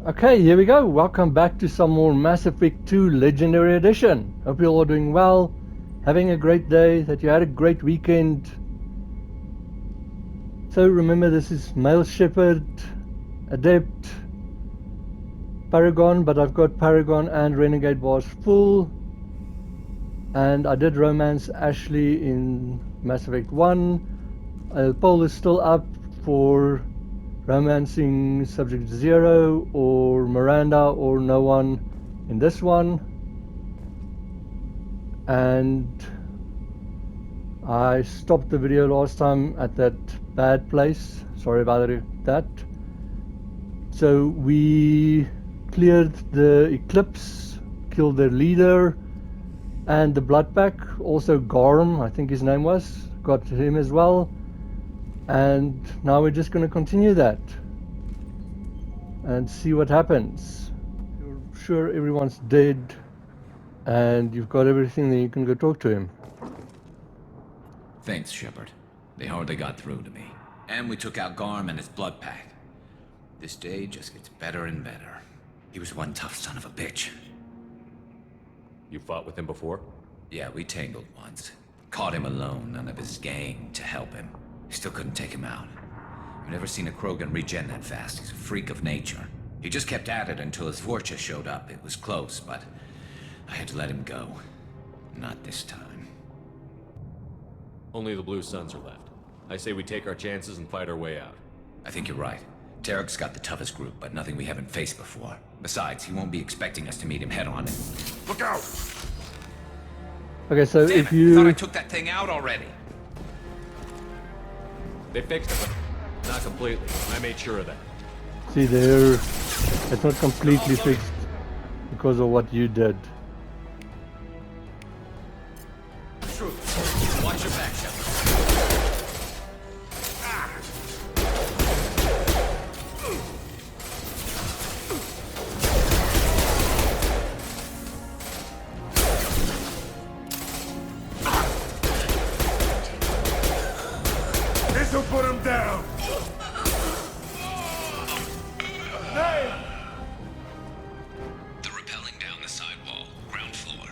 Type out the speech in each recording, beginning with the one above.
Okay, here we go. Welcome back to some more Mass Effect 2 Legendary Edition. Hope you're all doing well, having a great day, that you had a great weekend. So remember, this is male Shepard, Adept, Paragon, but I've got Paragon and Renegade bars full. And I did romance Ashley in Mass Effect 1. Poll is still up for romancing Subject 0 or Miranda or no one in this one. And I stopped the video last time at that bad place. Sorry about that. So we cleared the Eclipse, killed their leader, and the Blood Pack, also Garm, I think his name was, got him as well. And now we're just going to continue that and see what happens. You're sure everyone's dead and you've got everything, then you can go talk to him. Thanks, Shepard. They hardly got through to me. And we took out Garm and his blood pack. This day just gets better and better. He was one tough son of a bitch. You fought with him before? Yeah, we tangled once. Caught him alone, none of his gang to help him. Still couldn't take him out. I've never seen a Krogan regen that fast. He's a freak of nature. He just kept at it until his Vorcha showed up. It was close, but I had to let him go. Not this time. Only the Blue Suns are left. I say we take our chances and fight our way out. I think you're right. Tarek's got the toughest group, but nothing we haven't faced before. Besides, he won't be expecting us to meet him head-on. Look out! Okay, so Damn if it, you... I thought I took that thing out already. They fixed it, but not completely. I made sure of that. See there, it's not completely fixed because of what you did. Watch your back, Shepard. This'll put him down. They're rappelling down the sidewall, ground floor.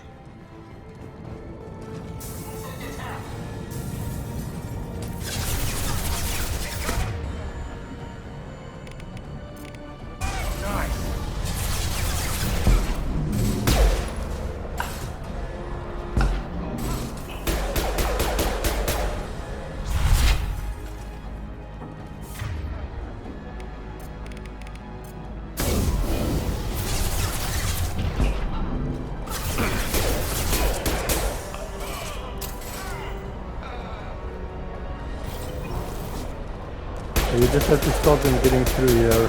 You just have to stop them getting through here.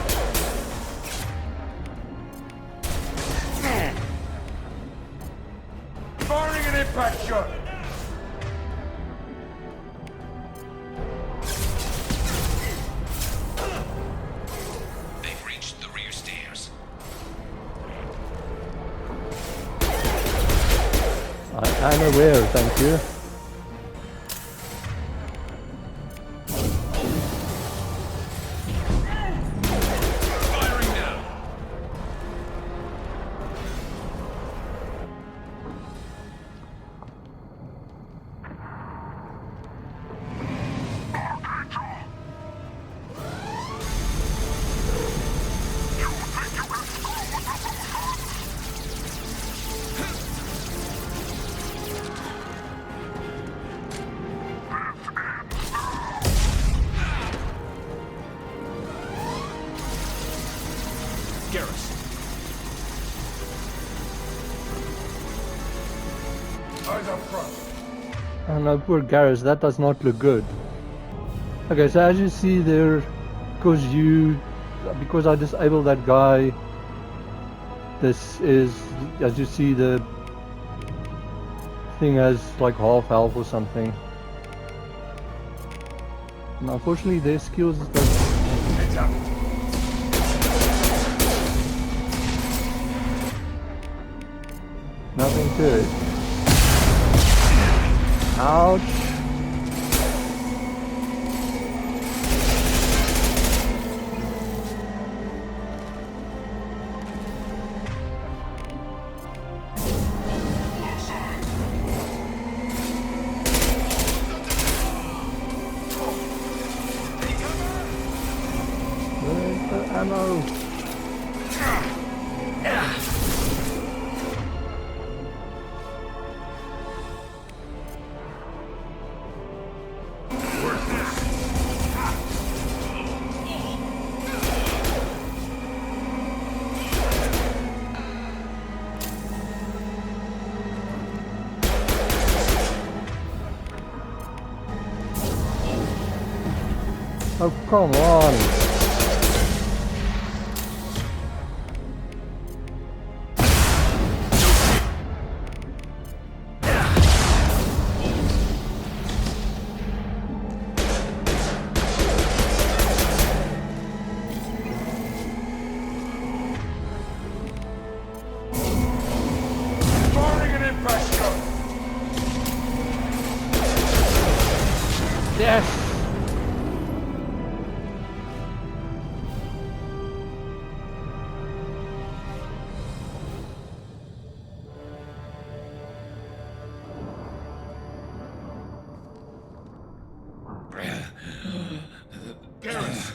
Firing an impact shot. They've reached the rear stairs. I'm aware, thank you. Eyes up front. Oh no, poor Garrus, that does not look good. Okay, so as you see there, because I disabled that guy, this is, as you see, the thing has like half health or something. And unfortunately their skills don't... Heads up. Nothing to it. Ouch. Where's the ammo? Where's this? Oh, come on. Firing an impact shot! Yes! Garrus!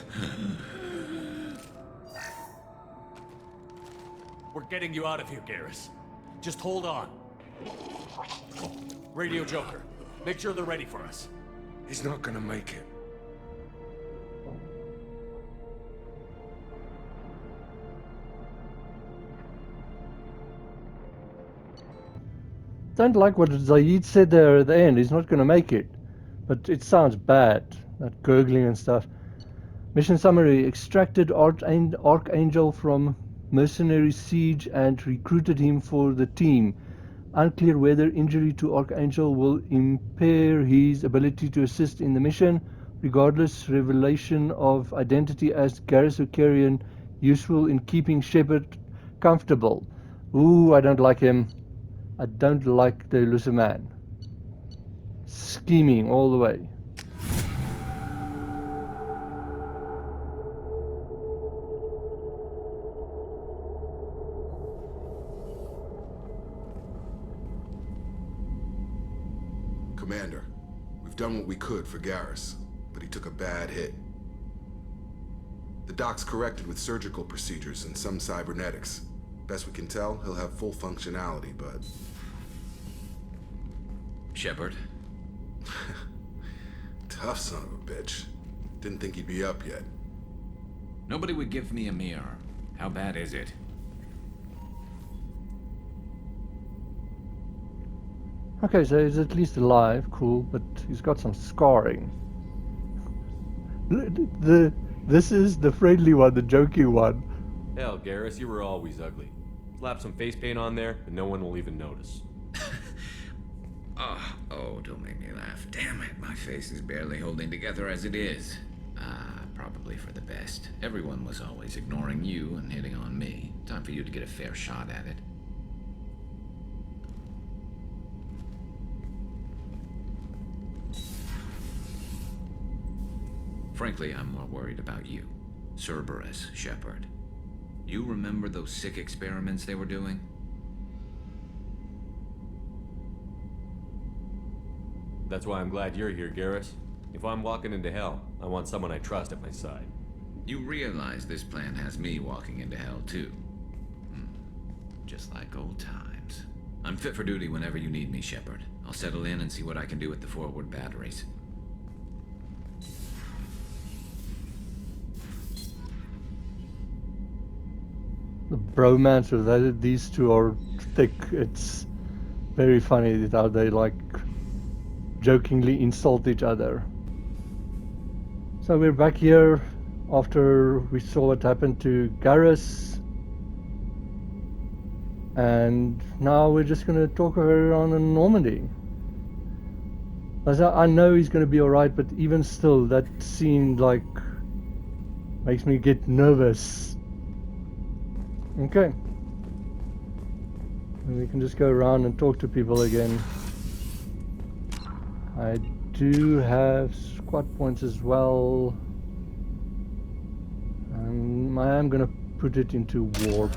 We're getting you out of here, Garrus. Just hold on. Radio Joker, make sure they're ready for us. He's not gonna make it. Don't like what Zaid said there at the end. He's not going to make it. But it sounds bad. That gurgling and stuff. Mission summary. Extracted Archangel from mercenary siege and recruited him for the team. Unclear whether injury to Archangel will impair his ability to assist in the mission. Regardless, revelation of identity as Garrus O'Carrion useful in keeping Shepard comfortable. Ooh, I don't like him. I don't like the elusive man. Scheming all the way. Commander, we've done what we could for Garrus, but he took a bad hit. The doc's corrected with surgical procedures and some cybernetics. Best we can tell, he'll have full functionality, but... Shepard? Tough son of a bitch. Didn't think he'd be up yet. Nobody would give me a mirror. How bad is it? Okay, so he's at least alive, cool, but he's got some scarring. This is the friendly one, the jokey one. Hell, Garrus, you were always ugly. Slap some face paint on there, and no one will even notice. Oh, don't make me laugh. Damn it, my face is barely holding together as it is. Probably for the best. Everyone was always ignoring you and hitting on me. Time for you to get a fair shot at it. Frankly, I'm more worried about you. Cerberus, Shepard. You remember those sick experiments they were doing? That's why I'm glad you're here, Garrus. If I'm walking into hell, I want someone I trust at my side. You realize this plan has me walking into hell, too. Just like old times. I'm fit for duty whenever you need me, Shepard. I'll settle in and see what I can do with the forward batteries. The bromance of these two are thick. It's very funny how they like jokingly insult each other. So we're back here after we saw what happened to Garrus, and now we're just going to talk her on the Normandy. I know he's going to be alright, but even still, that scene like makes me get nervous. Okay. And we can just go around and talk to people again. I do have squad points as well. And I am going to put it into warp.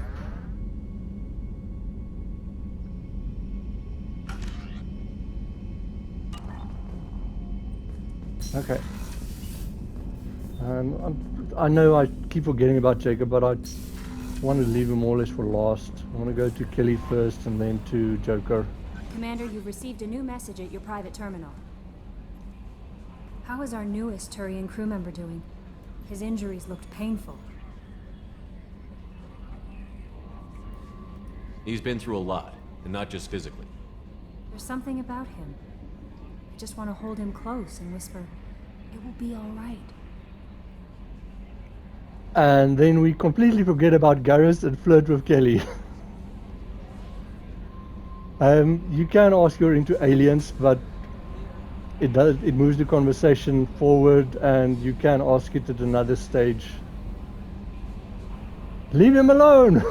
Okay. I know I keep forgetting about Jacob, but I want to leave him more or less for last. I want to go to Kelly first and then to Joker. Commander, you've received a new message at your private terminal. How is our newest Turian crew member doing? His injuries looked painful. He's been through a lot, and not just physically. There's something about him. I just want to hold him close and whisper, "It will be all right." And then we completely forget about Garrus and flirt with Kelly. You can ask her into aliens, but it moves the conversation forward, and you can ask it at another stage. Leave him alone!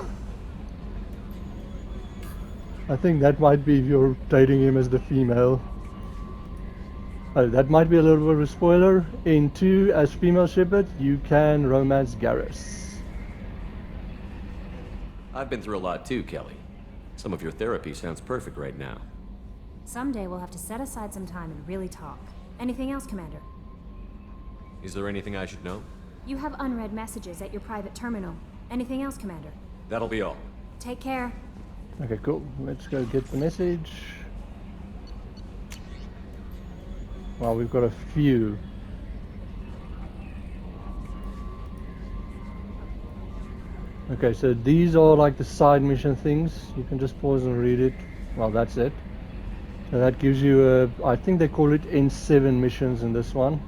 I think that might be if you're dating him as the female. Oh, that might be a little bit of a spoiler. In 2, as female Shepard, you can romance Garrus. I've been through a lot too, Kelly. Some of your therapy sounds perfect right now. Someday we'll have to set aside some time and really talk. Anything else, Commander? Is there anything I should know? You have unread messages at your private terminal. Anything else, Commander? That'll be all. Take care. Okay, cool. Let's go get the message. Well, we've got a few. Okay, so these are like the side mission things. You can just pause and read it. Well, that's it. So that gives you a, I think they call it N7 missions in this one.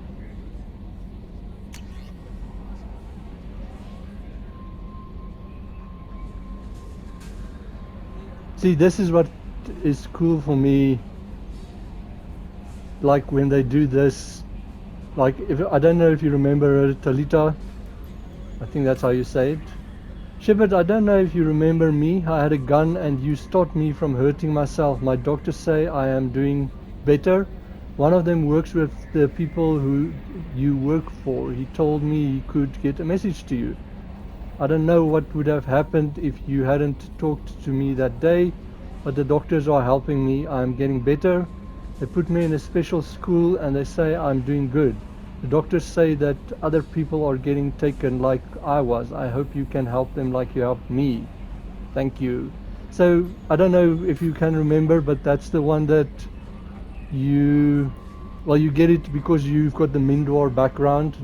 See, this is what is cool for me. Like when they do this, like if I don't know if you remember Talita, I think that's how you say it. Shepard, I don't know if you remember me. I had a gun and you stopped me from hurting myself. My doctors say I am doing better. One of them works with the people who you work for. He told me he could get a message to you. I don't know what would have happened if you hadn't talked to me that day, but the doctors are helping me. I'm getting better. They put me in a special school and they say I'm doing good. The doctors say that other people are getting taken like I was. I hope you can help them like you helped me. Thank you. So I don't know if you can remember, but that's the one that you get it because you've got the Mindor background.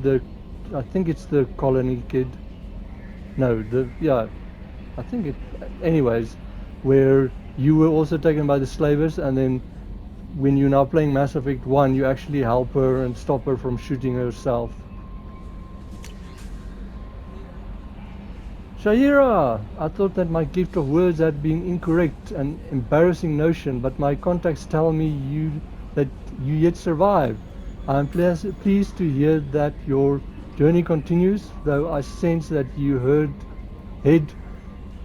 I think it's the colony kid. No, I think it. Anyways, where you were also taken by the slavers, and then when you're now playing Mass Effect 1, you actually help her and stop her from shooting herself. Shaira! I thought that my gift of words had been incorrect, an embarrassing notion, but my contacts tell me that you yet survive. I am pleased to hear that your journey continues, though I sense that you head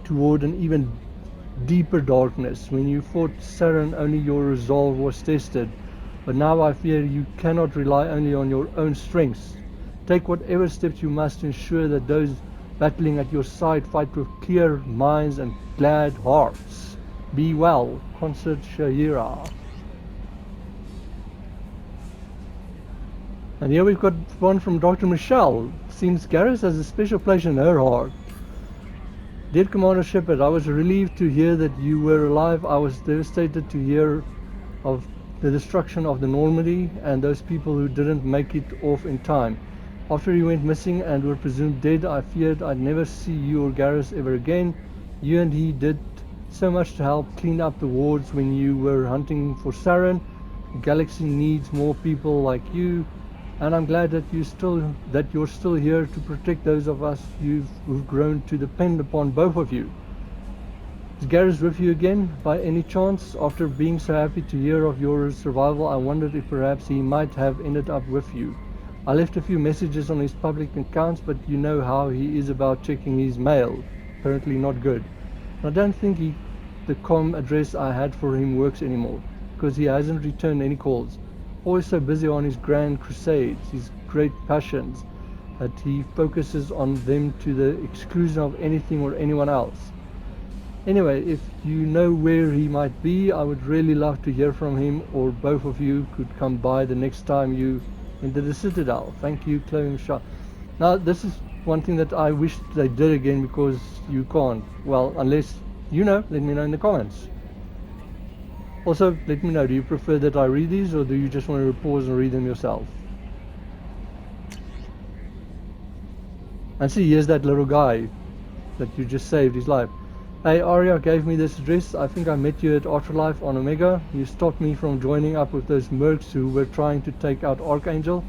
toward an even deeper darkness. When you fought Saren, only your resolve was tested, but now I fear you cannot rely only on your own strengths. Take whatever steps you must to ensure that those battling at your side fight with clear minds and glad hearts. Be well, Concert Shahira. And here we've got one from Dr. Michelle. Seems Garrus has a special place in her heart. Dear Commander Shepard, I was relieved to hear that you were alive. I was devastated to hear of the destruction of the Normandy and those people who didn't make it off in time. After you went missing and were presumed dead, I feared I'd never see you or Garrus ever again. You and he did so much to help clean up the wards when you were hunting for Saren. The galaxy needs more people like you, and I'm glad that you're still here to protect those of us who've grown to depend upon both of you. Is Garrus with you again, by any chance? After being so happy to hear of your survival, I wondered if perhaps he might have ended up with you. I left a few messages on his public accounts, but you know how he is about checking his mail. Apparently not good. I don't think the com address I had for him works anymore, because he hasn't returned any calls. Always so busy on his grand crusades, his great passions, that he focuses on them to the exclusion of anything or anyone else. Anyway, if you know where he might be, I would really love to hear from him, or both of you could come by the next time you enter the Citadel. Thank you, Chloe Shaw. Now, this is one thing that I wish they did again because you can't. Well, unless you know, let me know in the comments. Also, let me know, do you prefer that I read these or do you just want to pause and read them yourself? And see, here's that little guy that you just saved his life. Hey, Arya gave me this address. I think I met you at Afterlife on Omega. You stopped me from joining up with those mercs who were trying to take out Archangel.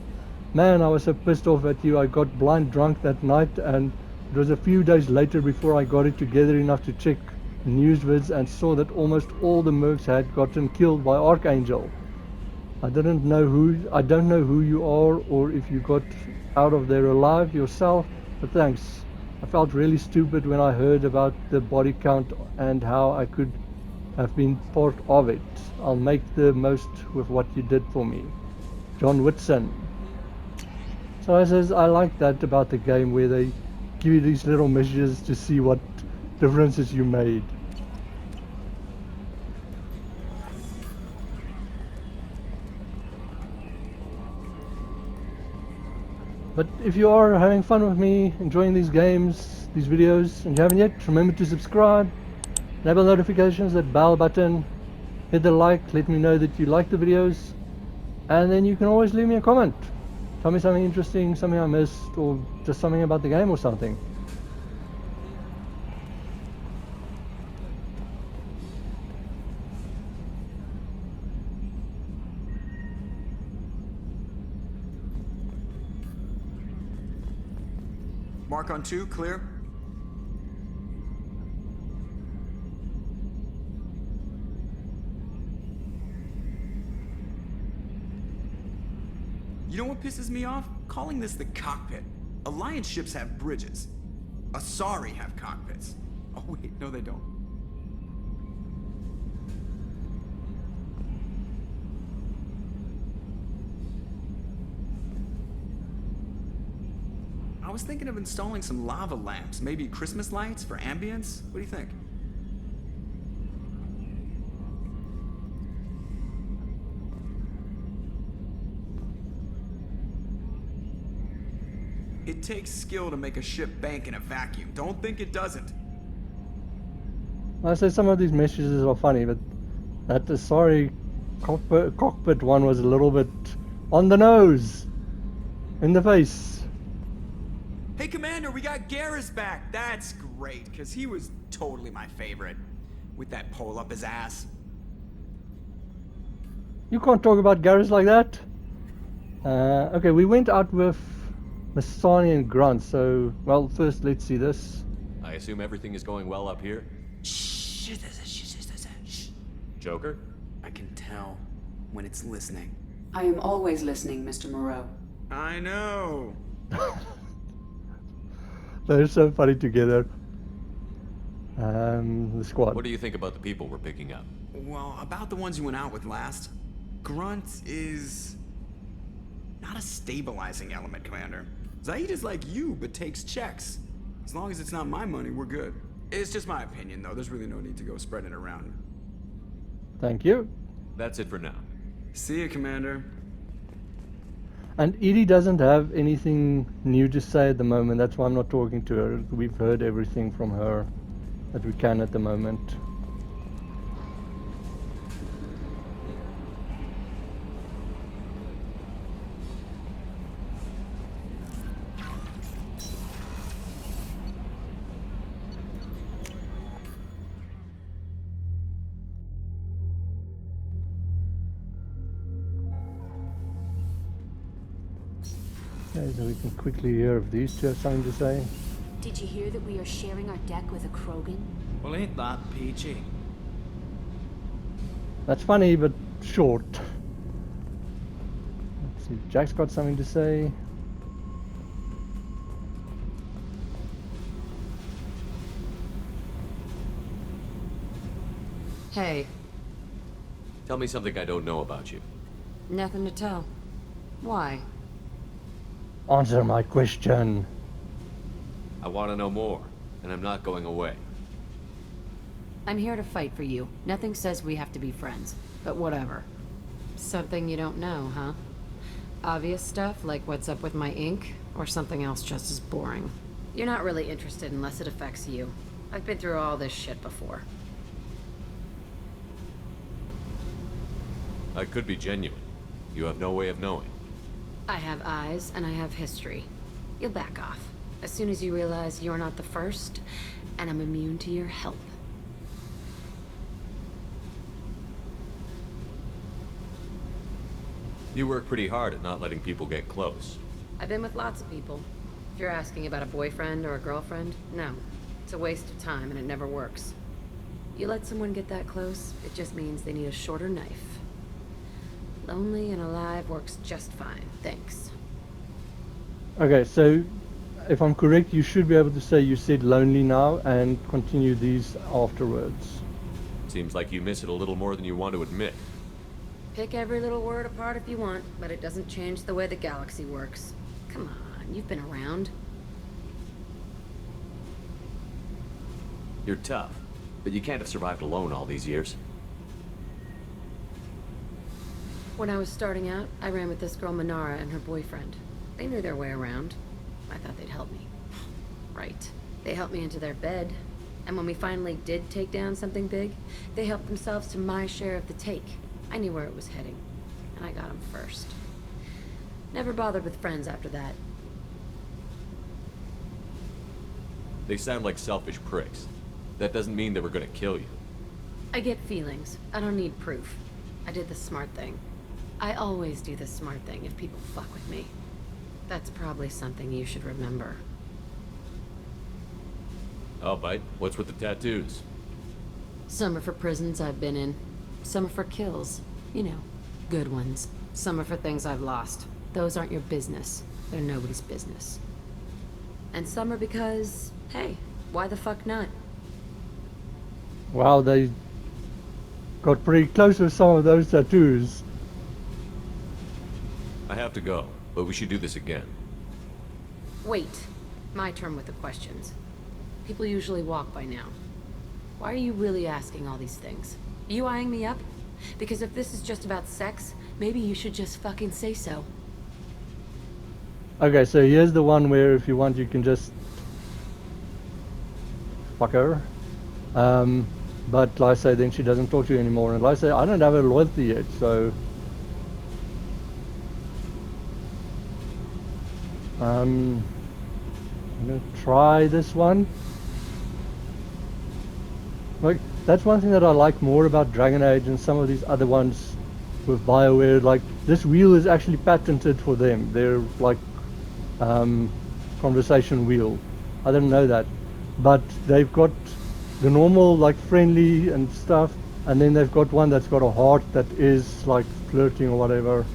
Man, I was so pissed off at you. I got blind drunk that night, and it was a few days later before I got it together enough to check news vids and saw that almost all the mercs had gotten killed by Archangel. I don't know who you are or if you got out of there alive yourself, but thanks. I felt really stupid when I heard about the body count and how I could have been part of it. I'll make the most with what you did for me. John Whitson. So I says I like that about the game where they give you these little messages to see what differences you made. But if you are having fun with me, enjoying these games, these videos, and you haven't yet, remember to subscribe, enable notifications, that bell button, hit the like, let me know that you like the videos, and then you can always leave me a comment. Tell me something interesting, something I missed, or just something about the game or something. Mark on 2, clear. You know what pisses me off? Calling this the cockpit. Alliance ships have bridges. Asari have cockpits. Oh wait, no they don't. I was thinking of installing some lava lamps, maybe Christmas lights for ambience. What do you think? It takes skill to make a ship bank in a vacuum. Don't think it doesn't. I say some of these messages are funny, but that Asari cockpit one was a little bit on the nose, in the face. Hey, Commander, we got Garrus back. That's great, because he was totally my favorite. With that pole up his ass. You can't talk about Garrus like that. Okay, we went out with Masani and Grant, so, well, first let's see this. I assume everything is going well up here? Shh. Joker? I can tell when it's listening. I am always listening, Mr. Moreau. I know. They're so funny together. The squad. What do you think about the people we're picking up? Well, about the ones you went out with last, Grunt is not a stabilizing element, Commander. Zaid is like you, but takes checks. As long as it's not my money, we're good. It's just my opinion, though. There's really no need to go spreading it around. Thank you. That's it for now. See you, Commander. And Edie doesn't have anything new to say at the moment. That's why I'm not talking to her. We've heard everything from her that we can at the moment. Okay, so we can quickly hear if these two have something to say. Did you hear that we are sharing our deck with a Krogan? Well, ain't that peachy? That's funny, but short. Let's see, Jack's got something to say. Hey, Tell me something I don't know about you. nothing to tell. Why? Answer my question. I want to know more, and I'm not going away. I'm here to fight for you. Nothing says we have to be friends, but whatever. Something you don't know, huh? Obvious stuff, like what's up with my ink? Or something else just as boring. You're not really interested unless it affects you. I've been through all this shit before. I could be genuine. You have no way of knowing. I have eyes, and I have history. You'll back off. As soon as you realize you're not the first, and I'm immune to your help. You work pretty hard at not letting people get close. I've been with lots of people. If you're asking about a boyfriend or a girlfriend, no. It's a waste of time, and it never works. You let someone get that close, it just means they need a shorter knife. Lonely and alive works just fine, thanks. Okay, so if I'm correct, you should be able to say you said lonely now and continue these afterwards. Seems like you miss it a little more than you want to admit. Pick every little word apart if you want, but it doesn't change the way the galaxy works. Come on, you've been around. You're tough, but you can't have survived alone all these years. When I was starting out, I ran with this girl Minara and her boyfriend. They knew their way around. I thought they'd help me. Right. They helped me into their bed. And when we finally did take down something big, they helped themselves to my share of the take. I knew where it was heading, and I got them first. Never bothered with friends after that. They sound like selfish pricks. That doesn't mean they were gonna kill you. I get feelings. I don't need proof. I did the smart thing. I always do the smart thing if people fuck with me. That's probably something you should remember. I'll bite. What's with the tattoos? Some are for prisons I've been in. Some are for kills. You know, good ones. Some are for things I've lost. Those aren't your business. They're nobody's business. And some are because, hey, why the fuck not? Wow, they got pretty close with some of those tattoos. I have to go, but we should do this again. Wait. My turn with the questions. People usually walk by now. Why are you really asking all these things? You eyeing me up? Because if this is just about sex, maybe you should just fucking say so. Okay, so here's the one where if you want you can just fuck her. But like I say, then she doesn't talk to you anymore. And like I say, I don't have a loyalty yet, so I'm gonna try this one. Like, that's one thing that I like more about Dragon Age and some of these other ones with BioWare. Like, this wheel is actually patented for them. They're like conversation wheel. I didn't know that, but they've got the normal like friendly and stuff, and then they've got one that's got a heart that is like flirting or whatever.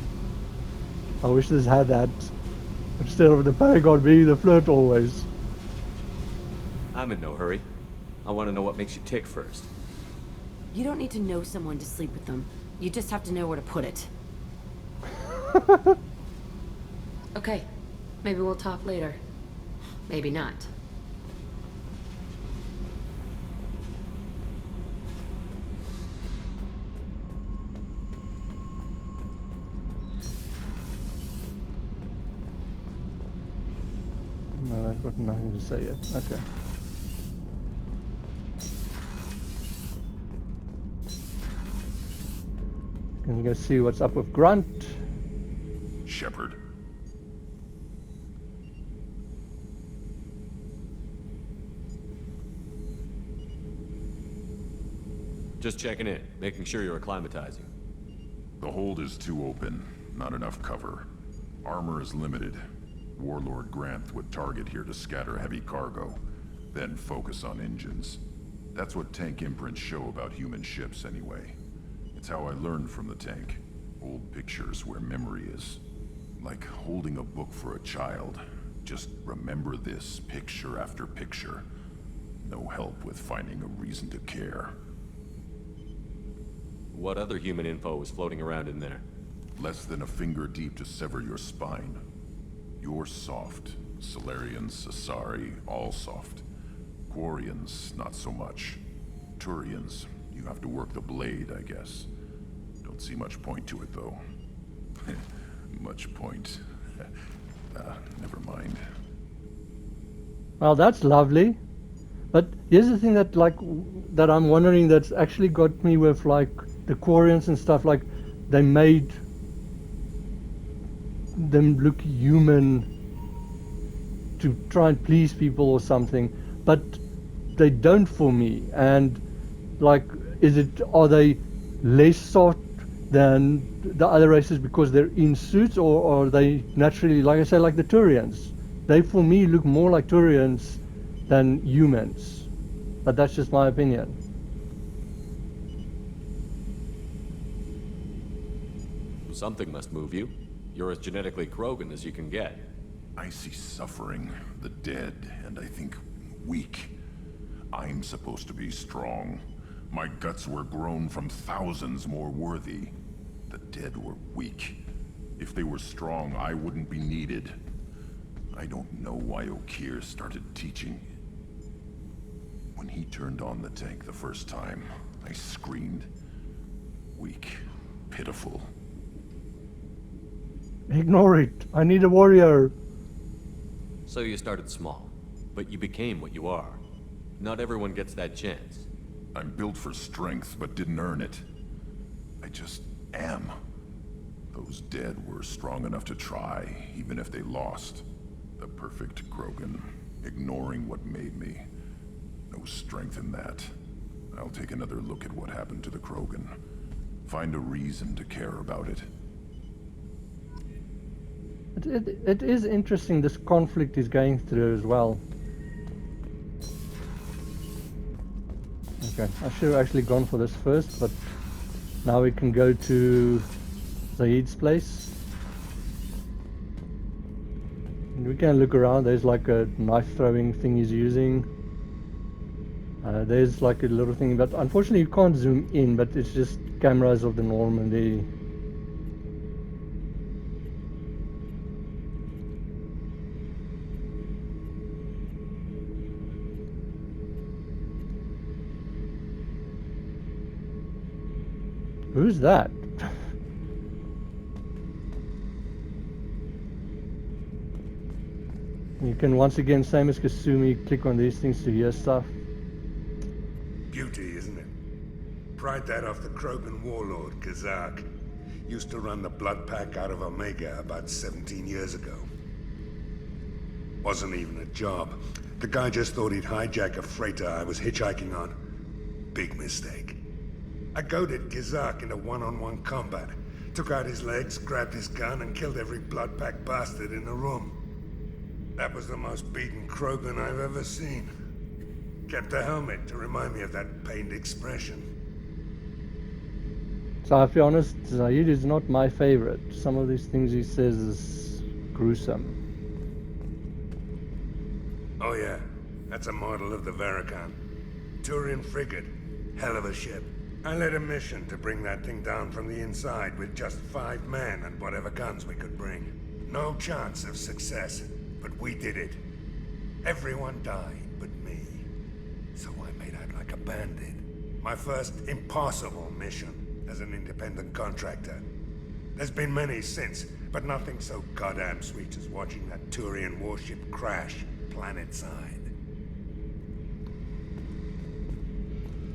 I wish this had that instead of the Paragon being the flirt always. I'm in no hurry. I want to know what makes you tick first. You don't need to know someone to sleep with them. You just have to know where to put it. Okay, maybe we'll talk later. Maybe not. No, I've got nothing to say yet. Okay. Gonna go see what's up with Grunt. Shepard. Just checking in, making sure you're acclimatizing. The hold is too open. Not enough cover. Armor is limited. Warlord Granth would target here to scatter heavy cargo, then focus on engines. That's what tank imprints show about human ships anyway. It's how I learned from the tank. Old pictures where memory is. Like holding a book for a child. Just remember this, picture after picture. No help with finding a reason to care. What other human info was floating around in there? Less than a finger deep to sever your spine. You're soft. Solarians, Asari, all soft. Quarians, not so much. Turians, you have to work the blade, I guess. Don't see much point to it, though. Much point. Never mind. Well, that's lovely. But here's the thing that that I'm wondering that's actually got me with like the Quarians and stuff, like they made them look human to try and please people or something, but they don't for me. And like, are they less soft than the other races because they're in suits, or are they naturally, like I say, like the Turians? They for me look more like Turians than humans, but that's just my opinion. Something must move you. You're as genetically Krogan as you can get. I see suffering, the dead, and I think weak. I'm supposed to be strong. My guts were grown from thousands more worthy. The dead were weak. If they were strong, I wouldn't be needed. I don't know why Okeer started teaching. When he turned on the tank the first time, I screamed. Weak, pitiful. Ignore it. I need a warrior. So you started small, but you became what you are. Not everyone gets that chance. I'm built for strength, but didn't earn it. I just am. Those dead were strong enough to try, even if they lost. The perfect Krogan, ignoring what made me. No strength in that. I'll take another look at what happened to the Krogan. Find a reason to care about it. It is interesting, this conflict he's going through as well. Okay, I should have actually gone for this first, but now we can go to Zahid's place. And we can look around. There's like a knife throwing thing he's using. There's like a little thing, but unfortunately you can't zoom in, but it's just cameras of the Normandy. Who's that? You can once again, same as Kasumi, click on these things to hear stuff. Beauty, isn't it? Pried that off the Krogan warlord, Kazak. Used to run the blood pack out of Omega about 17 years ago. Wasn't even a job. The guy just thought he'd hijack a freighter I was hitchhiking on. Big mistake. I goaded Kazak into one-on-one combat. Took out his legs, grabbed his gun, and killed every blood pack bastard in the room. That was the most beaten Krogan I've ever seen. Kept a helmet to remind me of that pained expression. So I'll be honest, Zahid is not my favorite. Some of these things he says is gruesome. Oh yeah, that's a model of the Paragon. Turian frigate. Hell of a ship. I led a mission to bring that thing down from the inside with just 5 men and whatever guns we could bring. No chance of success, but we did it. Everyone died but me. So I made out like a bandit. My first impossible mission as an independent contractor. There's been many since, but nothing so goddamn sweet as watching that Turian warship crash planet-side.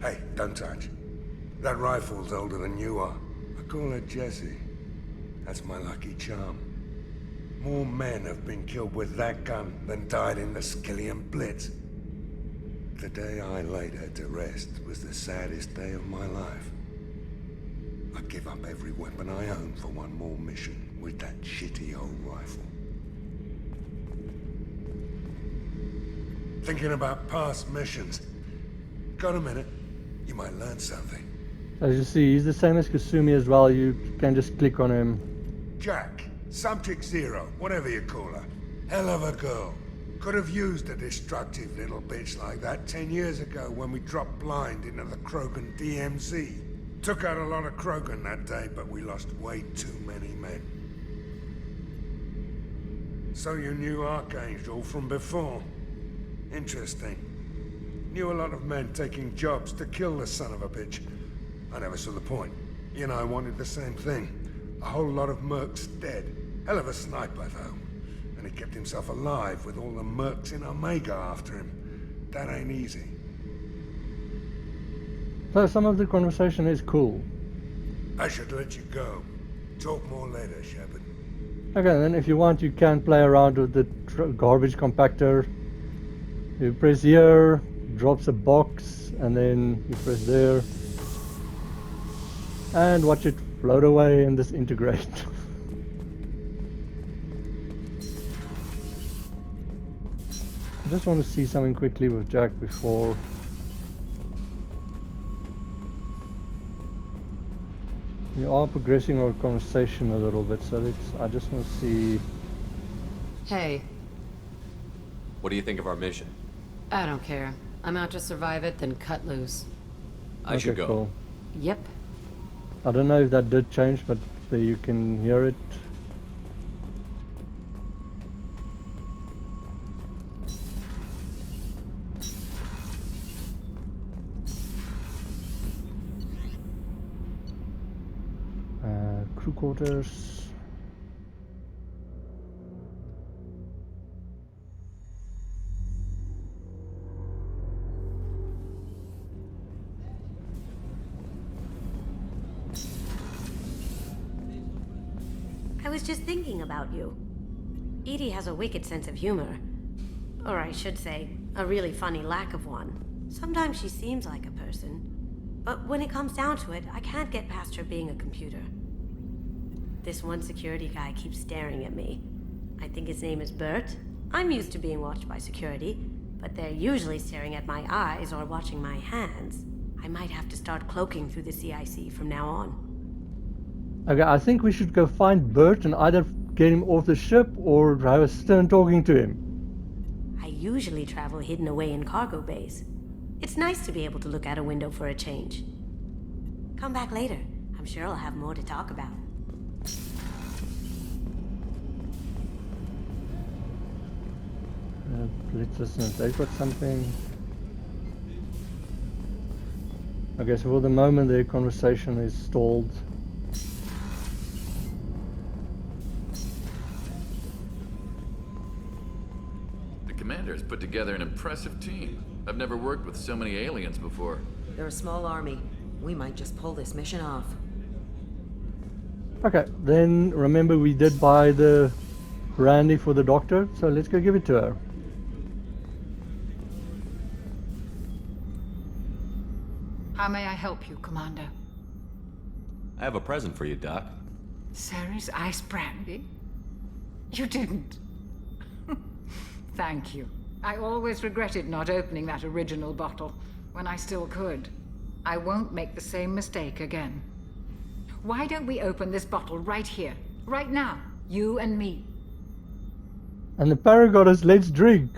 Hey, don't touch. That rifle's older than you are. I call her Jessie. That's my lucky charm. More men have been killed with that gun than died in the Skillian Blitz. The day I laid her to rest was the saddest day of my life. I'd give up every weapon I own for one more mission with that shitty old rifle. Thinking about past missions. Got a minute? You might learn something. As you see, he's the same as Kasumi as well. You can just click on him. Jack, Subject Zero, whatever you call her. Hell of a girl. Could have used a destructive little bitch like that 10 years ago when we dropped blind into the Krogan DMZ. Took out a lot of Krogan that day, but we lost way too many men. So you knew Archangel from before? Interesting. Knew a lot of men taking jobs to kill the son of a bitch. I never saw the point. You know, I wanted the same thing. A whole lot of mercs dead. Hell of a sniper, though. and he kept himself alive with all the mercs in Omega after him. That ain't easy. So some of the conversation is cool. I should let you go. Talk more later, Shepard. Okay, then if you want, you can play around with the garbage compactor. You press here, drops a box, and then you press there. And watch it float away and disintegrate. I just want to see something quickly with Jack before. We are progressing our conversation a little bit, so I just want to see. Hey, What do you think of our mission? I don't care. I'm out to survive it, then cut loose. I should go. Cool. Yep. I don't know if that did change, but there you can hear it. Crew quarters. I was just thinking about you. Edie has a wicked sense of humor. Or I should say, a really funny lack of one. Sometimes she seems like a person. But when it comes down to it, I can't get past her being a computer. This one security guy keeps staring at me. I think his name is Bert. I'm used to being watched by security, but they're usually staring at my eyes or watching my hands. I might have to start cloaking through the CIC from now on. Okay, I think we should go find Bert and either get him off the ship or have a stern talking to him. I usually travel hidden away in cargo bays. It's nice to be able to look out a window for a change. Come back later. I'm sure I'll have more to talk about. Let's listen if they've got something. Okay, so for the moment their conversation is stalled. The commander's put together an impressive team. I've never worked with so many aliens before. They're a small army. We might just pull this mission off. Okay, then remember we did buy the brandy for the doctor, so let's go give it to her. How may I help you, Commander? I have a present for you, Doc. Ceres ice brandy? You didn't. Thank you. I always regretted not opening that original bottle when I still could. I won't make the same mistake again. Why don't we open this bottle right here, right now, you and me? And the Paragon is let's drink.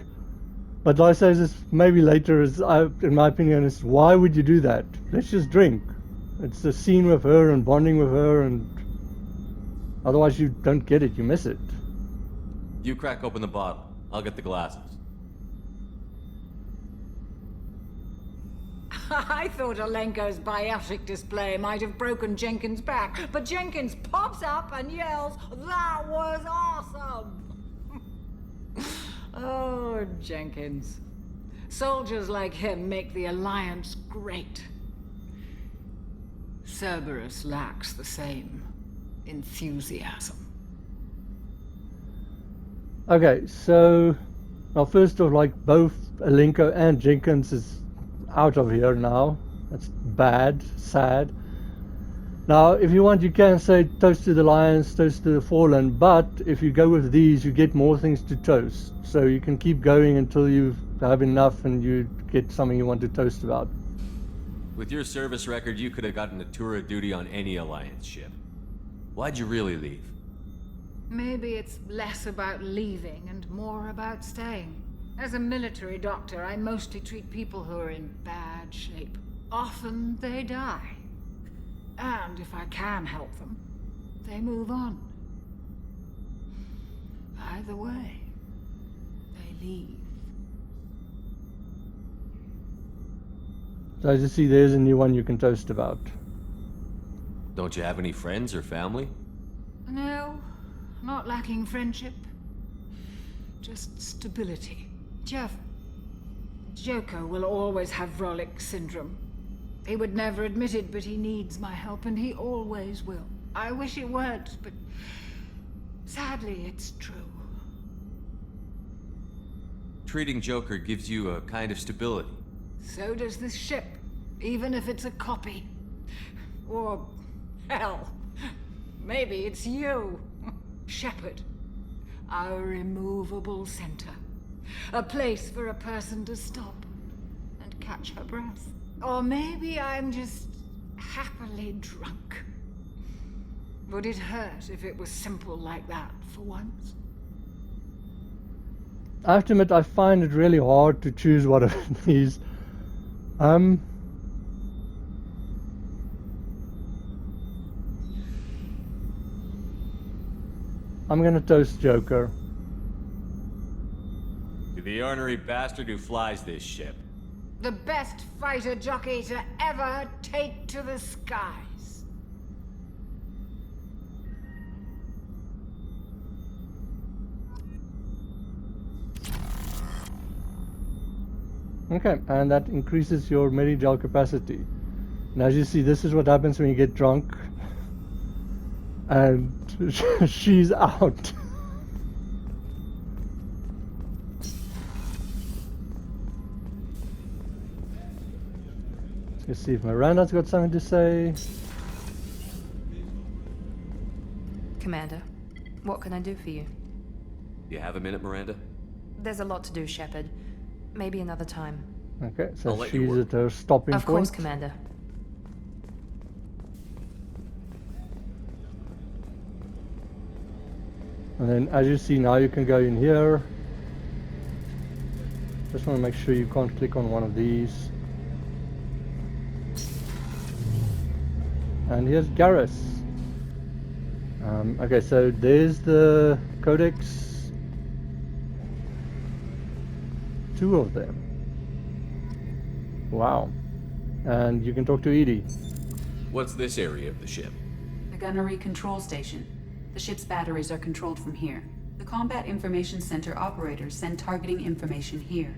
But like I say, this maybe later is, in my opinion, is why would you do that? Let's just drink. It's the scene with her and bonding with her, and otherwise you don't get it, you miss it. You crack open the bottle. I'll get the glasses. I thought Alenko's biotic display might have broken Jenkins' back, but Jenkins pops up and yells, "That was awesome!" Oh, Jenkins. Soldiers like him make the Alliance great. Cerberus lacks the same enthusiasm. Okay, so now first off, like both Alenko and Jenkins is out of here now. That's bad, sad. Now, if you want, you can say toast to the Lions, toast to the Fallen, but if you go with these, you get more things to toast. So you can keep going until you have enough and you get something you want to toast about. With your service record, you could have gotten a tour of duty on any Alliance ship. Why'd you really leave? Maybe it's less about leaving and more about staying. As a military doctor, I mostly treat people who are in bad shape. Often they die. And if I can help them, they move on. Either way, they leave. So as you see, there's a new one you can toast about. Don't you have any friends or family? No, not lacking friendship. just stability. Jeff, Joker will always have Vrolic syndrome. He would never admit it, but he needs my help, and he always will. I wish it weren't, but sadly, it's true. Treating Joker gives you a kind of stability. So does this ship, even if it's a copy. Or, hell, maybe it's you, Shepard. Our immovable center. A place for a person to stop and catch her breath. Or maybe I'm just happily drunk. Would it hurt if it was simple like that for once? I have to admit, I find it really hard to choose one of these. I'm gonna toast Joker. To the ornery bastard who flies this ship. The best fighter jockey to ever take to the skies. Okay, and that increases your medi-gel capacity. And as you see, this is what happens when you get drunk. And she's out. Let's see if Miranda's got something to say. Commander, what can I do for you? You have a minute, Miranda? There's a lot to do, Shepard. Maybe another time. Okay, so I'll let you she's work. at her stopping Of point. course, Commander. And then as you see now, you can go in here. Just want to make sure you can't click on one of these. And here's Garrus. Okay, so there's the codex. 2 of them. Wow. And you can talk to Edie. What's this area of the ship? The gunnery control station. The ship's batteries are controlled from here. The Combat Information Center operators send targeting information here.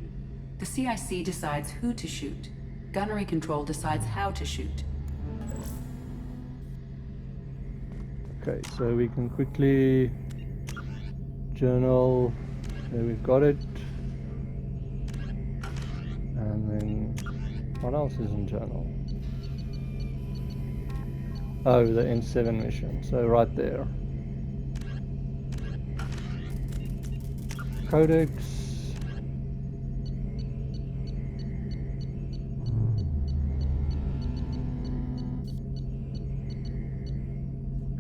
The CIC decides who to shoot. Gunnery control decides how to shoot. Okay, so we can quickly journal. There we've got it. And then what else is in journal? Oh, the N7 mission. So right there. Codex.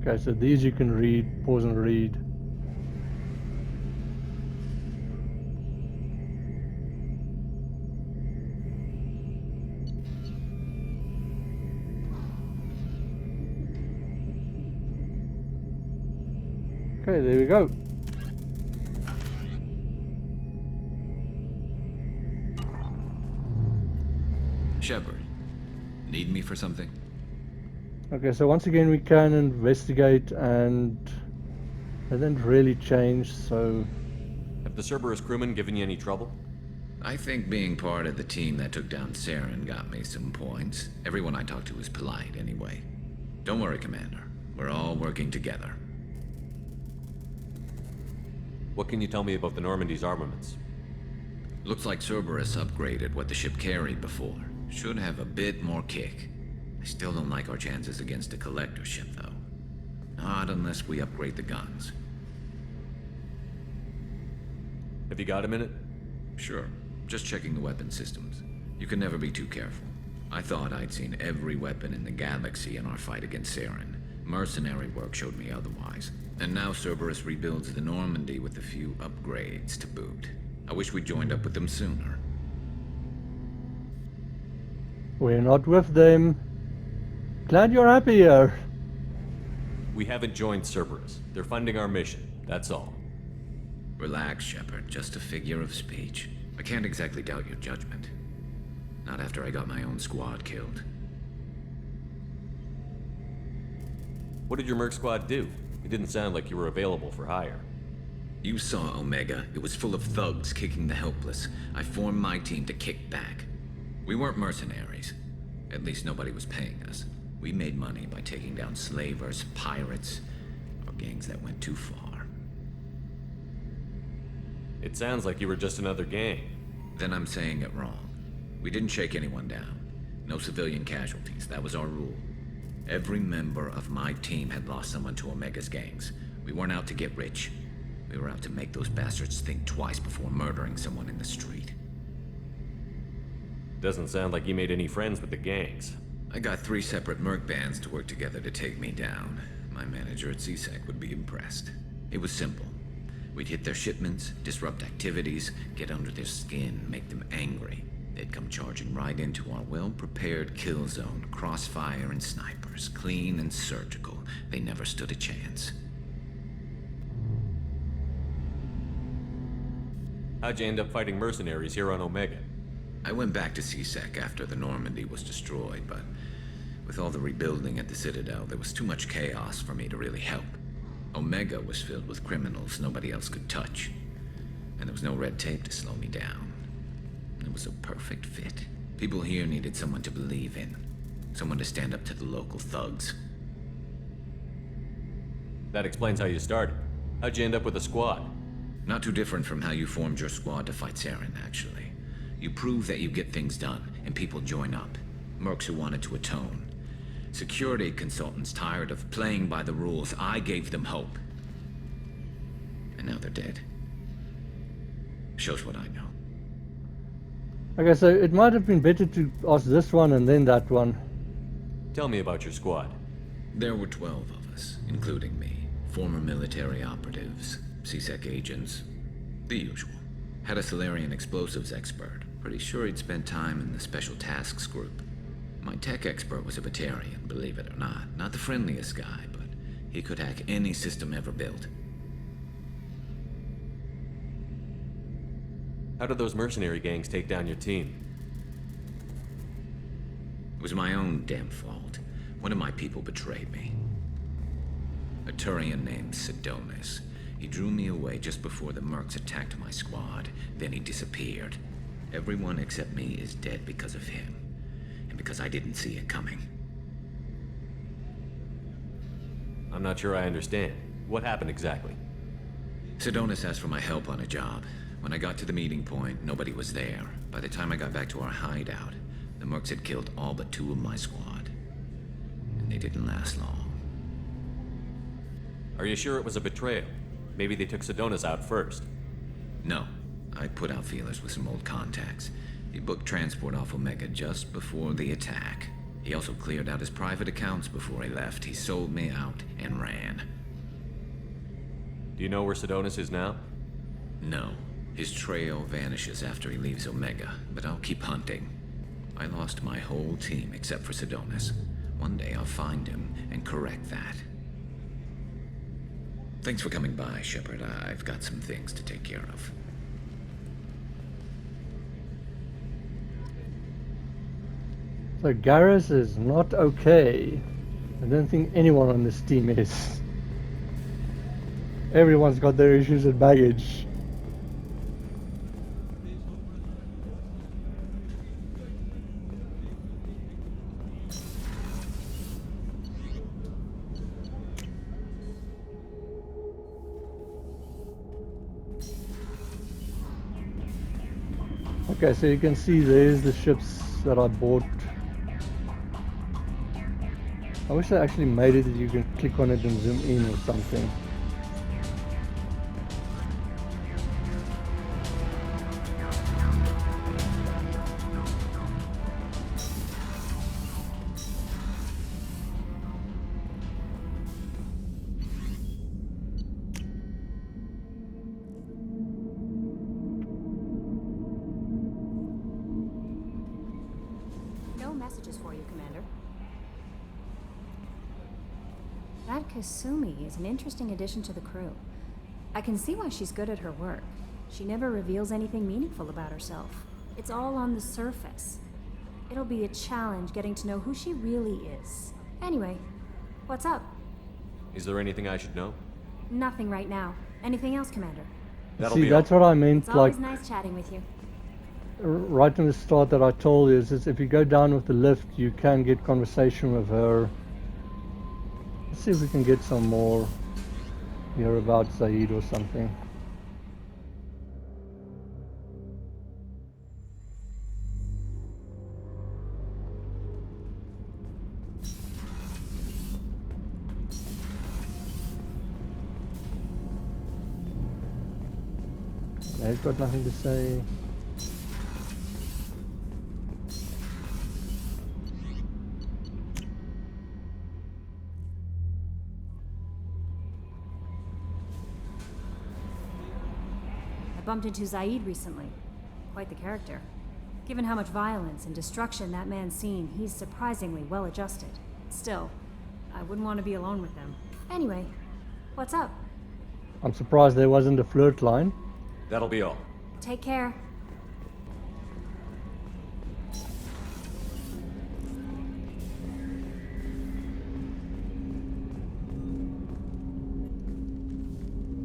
Okay, so these you can read, pause and read. Okay, there we go. Shepard, need me for something? Okay, so once again we can investigate, and they didn't really change, so... Have the Cerberus crewmen given you any trouble? I think being part of the team that took down Saren got me some points. Everyone I talked to was polite anyway. Don't worry, Commander. We're all working together. What can you tell me about the Normandy's armaments? Looks like Cerberus upgraded what the ship carried before. Should have a bit more kick. I still don't like our chances against a collector ship, though. Not unless we upgrade the guns. Have you got a minute? Sure. Just checking the weapon systems. You can never be too careful. I thought I'd seen every weapon in the galaxy in our fight against Saren. Mercenary work showed me otherwise. And now Cerberus rebuilds the Normandy with a few upgrades to boot. I wish we joined up with them sooner. We're not with them. Glad you're happy here. We haven't joined Cerberus. They're funding our mission, that's all. Relax, Shepard. Just a figure of speech. I can't exactly doubt your judgment. Not after I got my own squad killed. What did your merc squad do? It didn't sound like you were available for hire. You saw Omega. It was full of thugs kicking the helpless. I formed my team to kick back. We weren't mercenaries. At least nobody was paying us. We made money by taking down slavers, pirates, or gangs that went too far. It sounds like you were just another gang. Then I'm saying it wrong. We didn't shake anyone down. No civilian casualties. That was our rule. Every member of my team had lost someone to Omega's gangs. We weren't out to get rich. We were out to make those bastards think twice before murdering someone in the street. Doesn't sound like you made any friends with the gangs. I got 3 separate merc bands to work together to take me down. My manager at CSEC would be impressed. It was simple. We'd hit their shipments, disrupt activities, get under their skin, make them angry. They'd come charging right into our well-prepared kill zone, crossfire and snipers, clean and surgical. They never stood a chance. How'd you end up fighting mercenaries here on Omega? I went back to CSEC after the Normandy was destroyed, but with all the rebuilding at the Citadel, there was too much chaos for me to really help. Omega was filled with criminals nobody else could touch, and there was no red tape to slow me down. It was a perfect fit. People here needed someone to believe in, someone to stand up to the local thugs. That explains how you started. How'd you end up with a squad? Not too different from how you formed your squad to fight Saren, actually. You prove that you get things done, and people join up. Mercs who wanted to atone. Security consultants tired of playing by the rules. I gave them hope. And now they're dead. Shows what I know. Okay, so it might have been better to ask this one and then that one. Tell me about your squad. There were 12 of us, including me. Former military operatives, CSEC agents, the usual. Had a Solarian explosives expert. Pretty sure he'd spent time in the Special Tasks group. My tech expert was a Batarian, believe it or not. Not the friendliest guy, but he could hack any system ever built. How did those mercenary gangs take down your team? It was my own damn fault. One of my people betrayed me. A Turian named Sidonis. He drew me away just before the mercs attacked my squad. Then he disappeared. Everyone except me is dead because of him. And because I didn't see it coming. I'm not sure I understand. What happened exactly? Sidonis asked for my help on a job. When I got to the meeting point, nobody was there. By the time I got back to our hideout, the mercs had killed all but 2 of my squad. And they didn't last long. Are you sure it was a betrayal? Maybe they took Sidonis out first. No. I put out feelers with some old contacts. He booked transport off Omega just before the attack. He also cleared out his private accounts before he left. He sold me out and ran. Do you know where Sidonis is now? No. His trail vanishes after he leaves Omega, but I'll keep hunting. I lost my whole team except for Sidonis. One day I'll find him and correct that. Thanks for coming by, Shepard. I've got some things to take care of. So Garrus is not okay. I don't think anyone on this team is. Everyone's got their issues and baggage. Okay, so you can see there's the ships that I bought. I wish I actually made it that you can click on it and zoom in or something. No messages for you, Commander. That Kasumi is an interesting addition to the crew. I can see why she's good at her work. She never reveals anything meaningful about herself. It's all on the surface. It'll be a challenge getting to know who she really is. Anyway, what's up? Is there anything I should know? Nothing right now. Anything else, Commander? See, that's what I meant, It's always nice chatting with you. right in the start that I told you, is if you go down with the lift, you can get conversation with her. Let's see if we can get some more here about Zaid or something. They've got nothing to say. I bumped into Zaid recently. Quite the character. Given how much violence and destruction that man's seen, he's surprisingly well adjusted. Still, I wouldn't want to be alone with them. Anyway, what's up? I'm surprised there wasn't a flirt line. That'll be all. Take care.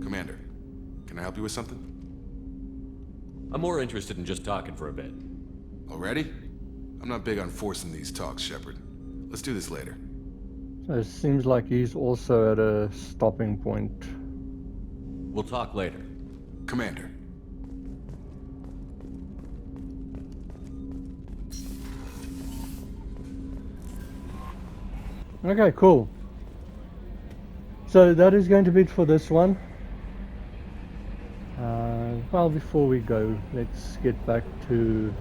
Commander, can I help you with something? I'm more interested in just talking for a bit. Already? I'm not big on forcing these talks, Shepard. Let's do this later. So it seems like he's also at a stopping point. We'll talk later. Commander. Okay, cool. So that is going to be it for this one. Well, before we go, let's get back to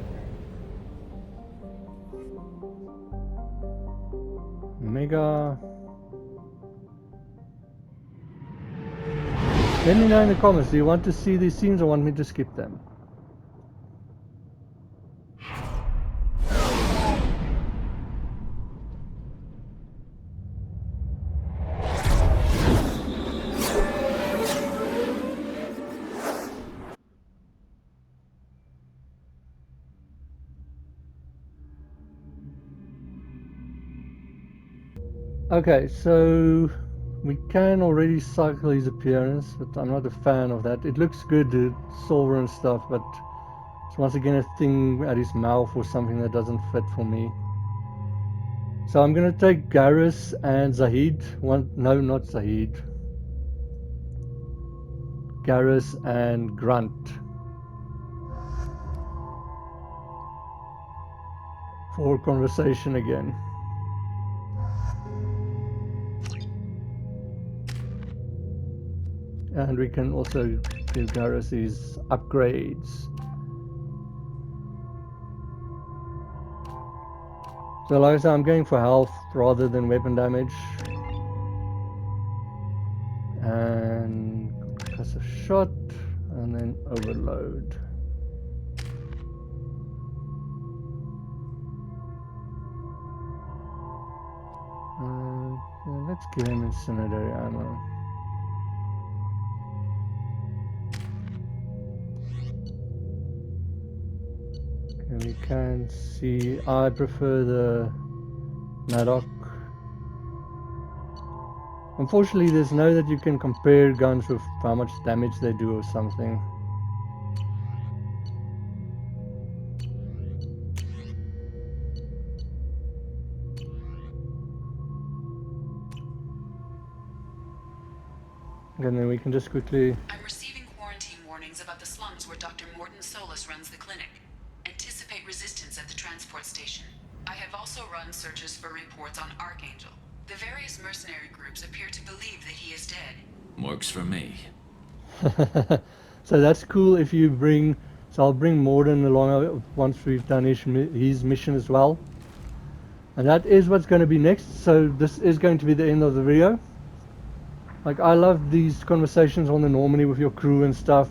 Mega. Let me know in the comments, do you want to see these scenes or want me to skip them? Okay, so we can already cycle his appearance, but I'm not a fan of that. It looks good, the silver and stuff, but it's once again a thing at his mouth or something that doesn't fit for me. So I'm gonna take Garrus and Zaid. No, not Zaid. Garrus and Grunt for conversation again. And we can also give Garrus his upgrades. So like I said, I'm going for health rather than weapon damage. And passive shot, and then overload. Let's give him incendiary ammo. We can see, I prefer the Maddock. Unfortunately, there's no that you can compare guns with how much damage they do or something. And then we can just quickly... I'm receiving quarantine warnings about the slums where Dr. Morton Solus runs the clinic. Anticipate resistance at the transport station. I have also run searches for reports on Archangel. The various mercenary groups appear to believe that he is dead. Works for me. So that's cool if you bring... So I'll bring Morton along once we've done his mission as well. And that is what's going to be next. So this is going to be the end of the video. Like, I love these conversations on the Normandy with your crew and stuff.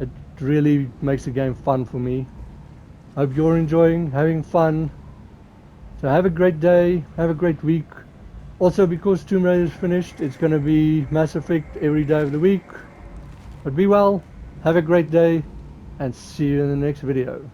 It really makes the game fun for me. Hope you're enjoying, having fun. So have a great day, have a great week. Also, because Tomb Raider is finished, it's going to be Mass Effect every day of the week. But be well, have a great day, and see you in the next video.